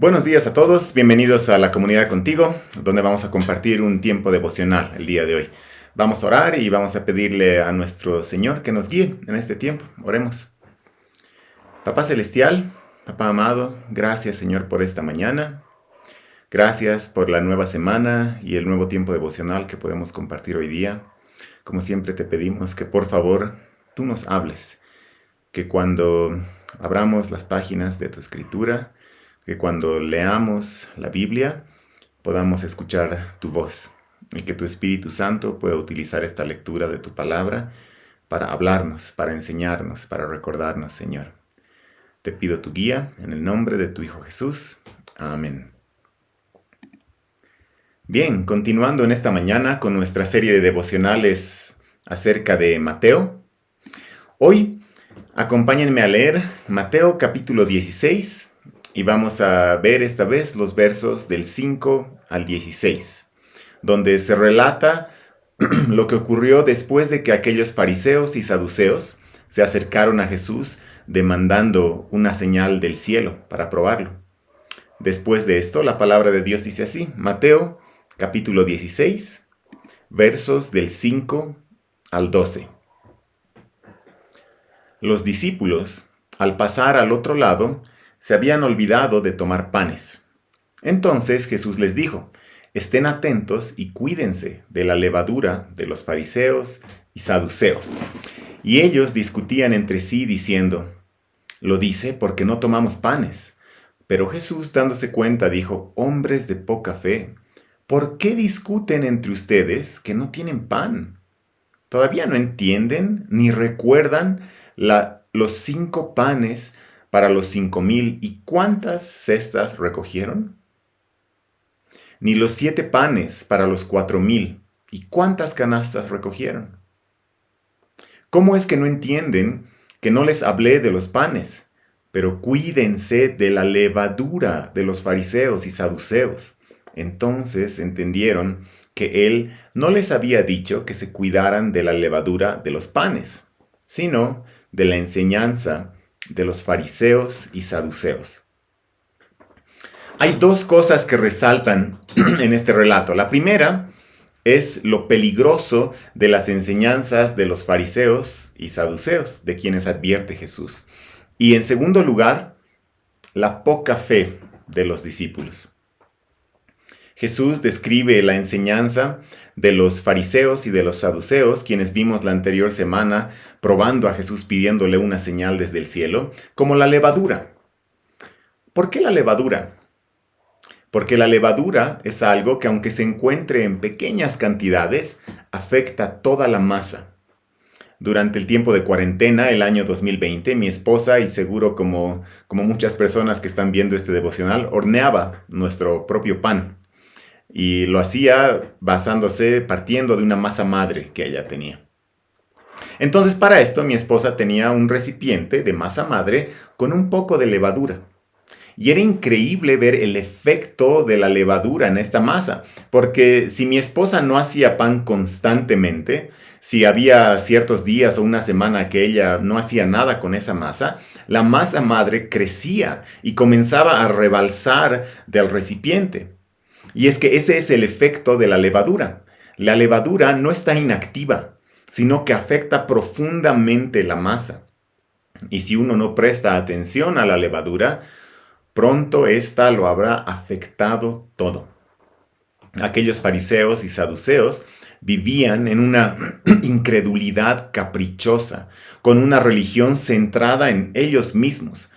Buenos días a todos, bienvenidos a la comunidad contigo, donde vamos a compartir un tiempo devocional el día de hoy. Vamos a orar y vamos a pedirle a nuestro Señor que nos guíe en este tiempo. Oremos. Papá Celestial, Papá amado, gracias Señor por esta mañana. Gracias por la nueva semana y el nuevo tiempo devocional que podemos compartir hoy día. Como siempre te pedimos que por favor tú nos hables, que cuando abramos las páginas de tu escritura, que cuando leamos la Biblia podamos escuchar tu voz y que tu Espíritu Santo pueda utilizar esta lectura de tu palabra para hablarnos, para enseñarnos, para recordarnos, Señor. Te pido tu guía en el nombre de tu Hijo Jesús. Amén. Bien, continuando en esta mañana con nuestra serie de devocionales acerca de Mateo. Hoy acompáñenme a leer Mateo capítulo 16 y vamos a ver esta vez los versos del 5 al 16, donde se relata lo que ocurrió después de que aquellos fariseos y saduceos se acercaron a Jesús demandando una señal del cielo para probarlo. Después de esto, la palabra de Dios dice así, Mateo capítulo 16, versos del 5 al 12. Los discípulos, al pasar al otro lado, se habían olvidado de tomar panes. Entonces Jesús les dijo, estén atentos y cuídense de la levadura de los fariseos y saduceos. Y ellos discutían entre sí diciendo, lo dice porque no tomamos panes. Pero Jesús, dándose cuenta, dijo, hombres de poca fe, ¿por qué discuten entre ustedes que no tienen pan? ¿Todavía no entienden ni recuerdan los 5 panes para los 5,000 y cuántas cestas recogieron? Ni los 7 panes para los 4,000 y cuántas canastas recogieron. ¿Cómo es que no entienden que no les hablé de los panes? Pero cuídense de la levadura de los fariseos y saduceos. Entonces entendieron que él no les había dicho que se cuidaran de la levadura de los panes, sino de la enseñanza de los fariseos y saduceos. Hay 2 cosas que resaltan en este relato. La primera es lo peligroso de las enseñanzas de los fariseos y saduceos, de quienes advierte Jesús. Y en segundo lugar, la poca fe de los discípulos. Jesús describe la enseñanza de los fariseos y de los saduceos, quienes vimos la anterior semana probando a Jesús pidiéndole una señal desde el cielo, como la levadura. ¿Por qué la levadura? Porque la levadura es algo que aunque se encuentre en pequeñas cantidades, afecta toda la masa. Durante el tiempo de cuarentena, el año 2020, mi esposa, y seguro como muchas personas que están viendo este devocional, horneaba nuestro propio pan. Y lo hacía partiendo de una masa madre que ella tenía. Entonces, para esto, mi esposa tenía un recipiente de masa madre con un poco de levadura. Y era increíble ver el efecto de la levadura en esta masa, porque si mi esposa no hacía pan constantemente, si había ciertos días o una semana que ella no hacía nada con esa masa, la masa madre crecía y comenzaba a rebalsar del recipiente. Y es que ese es el efecto de la levadura. La levadura no está inactiva, sino que afecta profundamente la masa. Y si uno no presta atención a la levadura, pronto ésta lo habrá afectado todo. Aquellos fariseos y saduceos vivían en una incredulidad caprichosa, con una religión centrada en ellos mismos,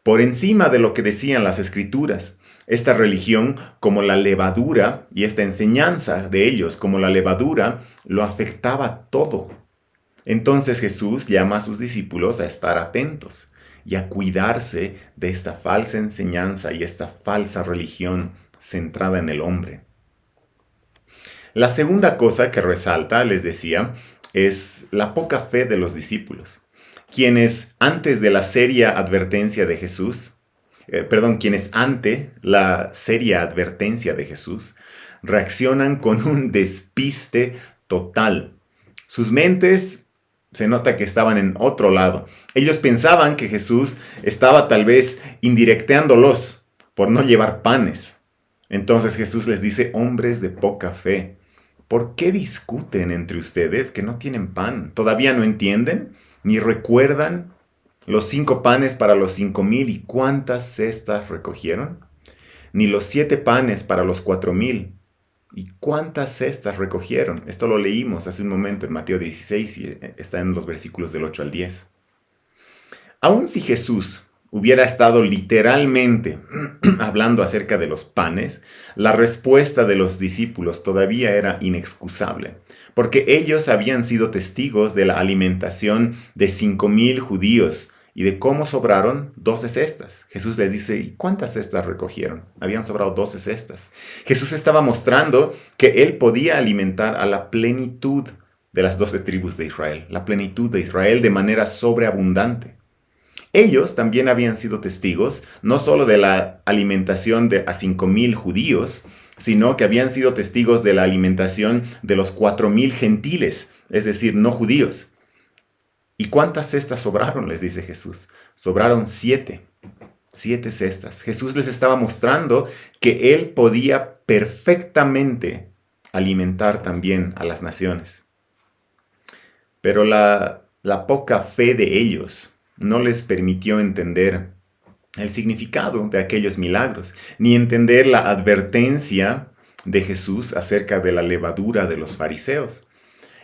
por encima de lo que decían las Escrituras. Esta religión, como la levadura, y esta enseñanza de ellos, como la levadura, lo afectaba todo. Entonces Jesús llama a sus discípulos a estar atentos y a cuidarse de esta falsa enseñanza y esta falsa religión centrada en el hombre. La segunda cosa que resalta, les decía, es la poca fe de los discípulos, quienes antes de la seria advertencia de Jesús, quienes ante la seria advertencia de Jesús reaccionan con un despiste total. Sus mentes se nota que estaban en otro lado. Ellos pensaban que Jesús estaba tal vez indirecteándolos por no llevar panes. Entonces Jesús les dice, hombres de poca fe, ¿por qué discuten entre ustedes que no tienen pan? ¿Todavía no entienden? ¿Ni recuerdan los 5 panes para los 5,000 y cuántas cestas recogieron? ¿Ni los 7 panes para los 4,000 y cuántas cestas recogieron? Esto lo leímos hace un momento en Mateo 16 y está en los versículos del 8 al 10. Aun si Jesús hubiera estado literalmente hablando acerca de los panes, la respuesta de los discípulos todavía era inexcusable, porque ellos habían sido testigos de la alimentación de 5,000 judíos y de cómo sobraron 12 cestas. Jesús les dice, ¿y cuántas cestas recogieron? Habían sobrado 12 cestas. Jesús estaba mostrando que él podía alimentar a la plenitud de las 12 tribus de Israel, la plenitud de Israel de manera sobreabundante. Ellos también habían sido testigos no solo de la alimentación a 5,000 judíos, sino que habían sido testigos de la alimentación de los 4,000 gentiles, es decir, no judíos. ¿Y cuántas cestas sobraron? Les dice Jesús. Sobraron 7 cestas. Jesús les estaba mostrando que él podía perfectamente alimentar también a las naciones. Pero la poca fe de ellos no les permitió entender el significado de aquellos milagros, ni entender la advertencia de Jesús acerca de la levadura de los fariseos.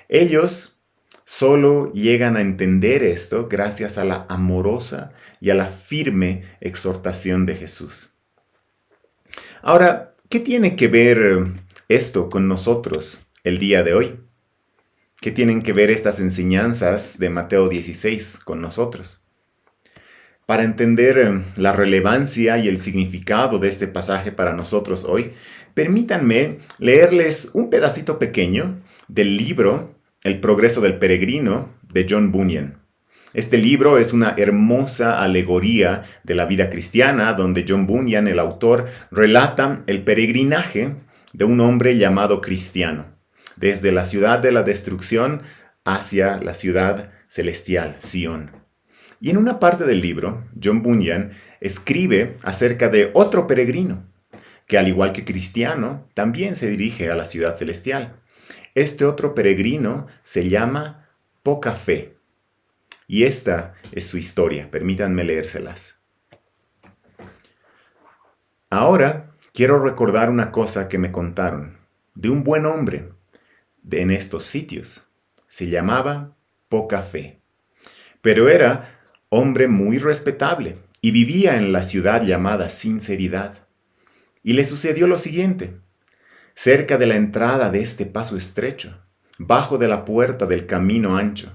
Ellos solo llegan a entender esto gracias a la amorosa y a la firme exhortación de Jesús. Ahora, ¿qué tiene que ver esto con nosotros el día de hoy? ¿Qué tienen que ver estas enseñanzas de Mateo 16 con nosotros? Para entender la relevancia y el significado de este pasaje para nosotros hoy, permítanme leerles un pedacito pequeño del libro El progreso del peregrino de John Bunyan. Este libro es una hermosa alegoría de la vida cristiana donde John Bunyan, el autor, relata el peregrinaje de un hombre llamado cristiano, desde la ciudad de la destrucción hacia la ciudad celestial, Sion. Y en una parte del libro, John Bunyan escribe acerca de otro peregrino, que al igual que cristiano, también se dirige a la ciudad celestial. Este otro peregrino se llama Poca Fe. Y esta es su historia, permítanme leérselas. Ahora quiero recordar una cosa que me contaron de un buen hombre en estos sitios. Se llamaba Poca Fe, pero era hombre muy respetable y vivía en la ciudad llamada Sinceridad. Y le sucedió lo siguiente. Cerca de la entrada de este paso estrecho, bajo de la puerta del camino ancho,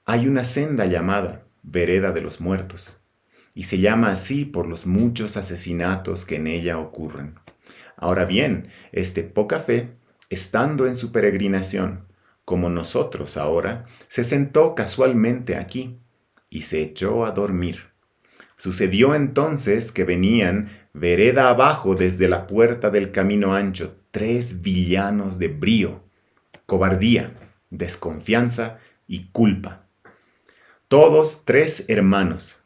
hay una senda llamada Vereda de los Muertos, y se llama así por los muchos asesinatos que en ella ocurren. Ahora bien, este Poca Fe, estando en su peregrinación, como nosotros ahora, se sentó casualmente aquí, y se echó a dormir. Sucedió entonces que venían vereda abajo desde la puerta del camino ancho 3 villanos de brío, cobardía, desconfianza y culpa. Todos 3 hermanos,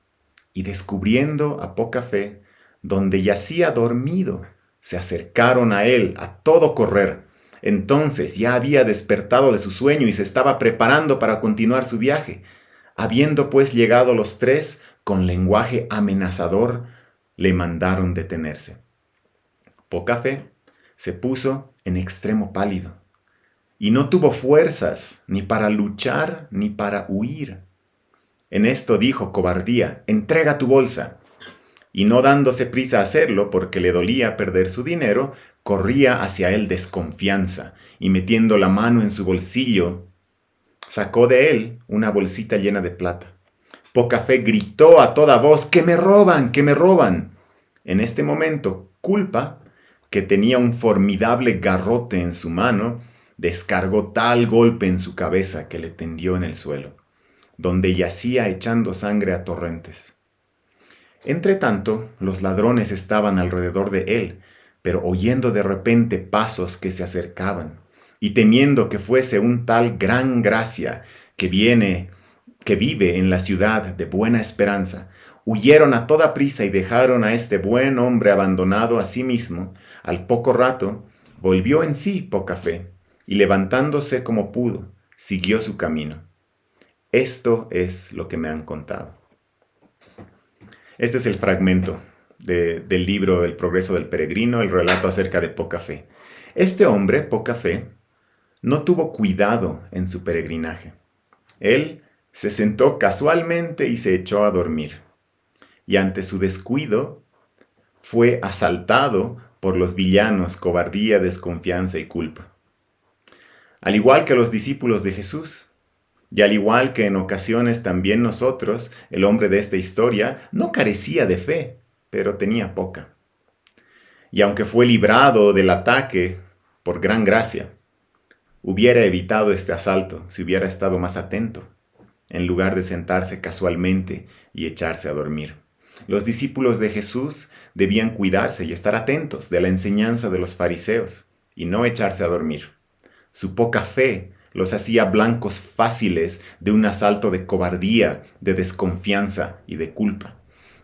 y descubriendo a Poca Fe, donde yacía dormido, se acercaron a él a todo correr. Entonces ya había despertado de su sueño y se estaba preparando para continuar su viaje. Habiendo pues llegado los 3, con lenguaje amenazador, le mandaron detenerse. Poca Fe se puso en extremo pálido, y no tuvo fuerzas ni para luchar ni para huir. En esto dijo Cobardía, entrega tu bolsa. Y no dándose prisa a hacerlo porque le dolía perder su dinero, corría hacia él Desconfianza, y metiendo la mano en su bolsillo, sacó de él una bolsita llena de plata. Poca Fe gritó a toda voz, ¡que me roban, que me roban! En este momento, Culpa, que tenía un formidable garrote en su mano, descargó tal golpe en su cabeza que le tendió en el suelo, donde yacía echando sangre a torrentes. Entretanto, los ladrones estaban alrededor de él, pero oyendo de repente pasos que se acercaban, y temiendo que fuese un tal Gran Gracia que vive en la ciudad de Buena Esperanza, huyeron a toda prisa y dejaron a este buen hombre abandonado a sí mismo. Al poco rato, volvió en sí poca fe, y levantándose como pudo, siguió su camino. Esto es lo que me han contado. Este es el fragmento del libro El progreso del peregrino, el relato acerca de poca fe. Este hombre, poca fe, no tuvo cuidado en su peregrinaje. Él se sentó casualmente y se echó a dormir. Y ante su descuido, fue asaltado por los villanos cobardía, desconfianza y culpa. Al igual que los discípulos de Jesús, y al igual que en ocasiones también nosotros, el hombre de esta historia no carecía de fe, pero tenía poca. Y aunque fue librado del ataque por gran gracia, hubiera evitado este asalto si hubiera estado más atento, en lugar de sentarse casualmente y echarse a dormir. Los discípulos de Jesús debían cuidarse y estar atentos de la enseñanza de los fariseos y no echarse a dormir. Su poca fe los hacía blancos fáciles de un asalto de cobardía, de desconfianza y de culpa.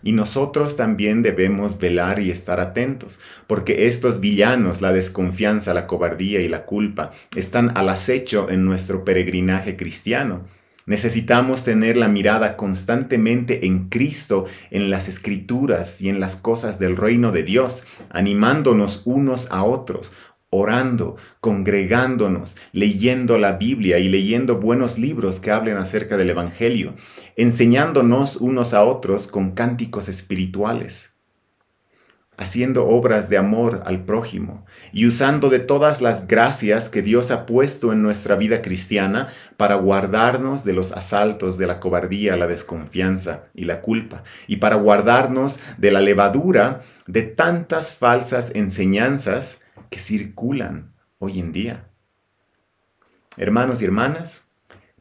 Y nosotros también debemos velar y estar atentos, porque estos villanos, la desconfianza, la cobardía y la culpa, están al acecho en nuestro peregrinaje cristiano. Necesitamos tener la mirada constantemente en Cristo, en las Escrituras y en las cosas del reino de Dios, animándonos unos a otros, orando, congregándonos, leyendo la Biblia y leyendo buenos libros que hablen acerca del Evangelio, enseñándonos unos a otros con cánticos espirituales, haciendo obras de amor al prójimo y usando de todas las gracias que Dios ha puesto en nuestra vida cristiana para guardarnos de los asaltos de la cobardía, la desconfianza y la culpa, y para guardarnos de la levadura de tantas falsas enseñanzas que circulan hoy en día. Hermanos y hermanas,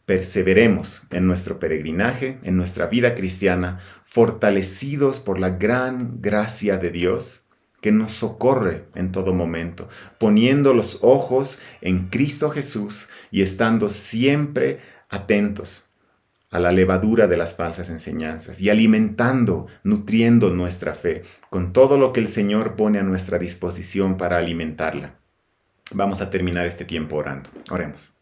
perseveremos en nuestro peregrinaje, en nuestra vida cristiana, fortalecidos por la gran gracia de Dios que nos socorre en todo momento, poniendo los ojos en Cristo Jesús y estando siempre atentos a la levadura de las falsas enseñanzas y alimentando, nutriendo nuestra fe con todo lo que el Señor pone a nuestra disposición para alimentarla. Vamos a terminar este tiempo orando. Oremos.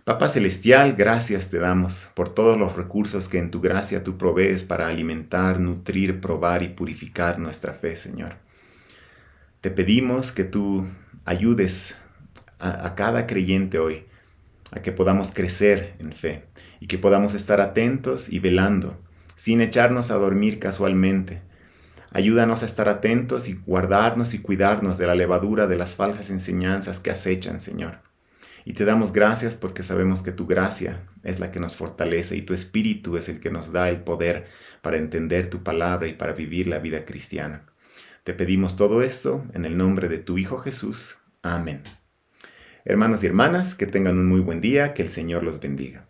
Papá Celestial, gracias te damos por todos los recursos que en tu gracia tú provees para alimentar, nutrir, probar y purificar nuestra fe, Señor. Te pedimos que tú ayudes a cada creyente hoy a que podamos crecer en fe y que podamos estar atentos y velando, sin echarnos a dormir casualmente. Ayúdanos a estar atentos y guardarnos y cuidarnos de la levadura de las falsas enseñanzas que acechan, Señor. Y te damos gracias porque sabemos que tu gracia es la que nos fortalece y tu Espíritu es el que nos da el poder para entender tu palabra y para vivir la vida cristiana. Te pedimos todo esto en el nombre de tu Hijo Jesús. Amén. Hermanos y hermanas, que tengan un muy buen día, que el Señor los bendiga.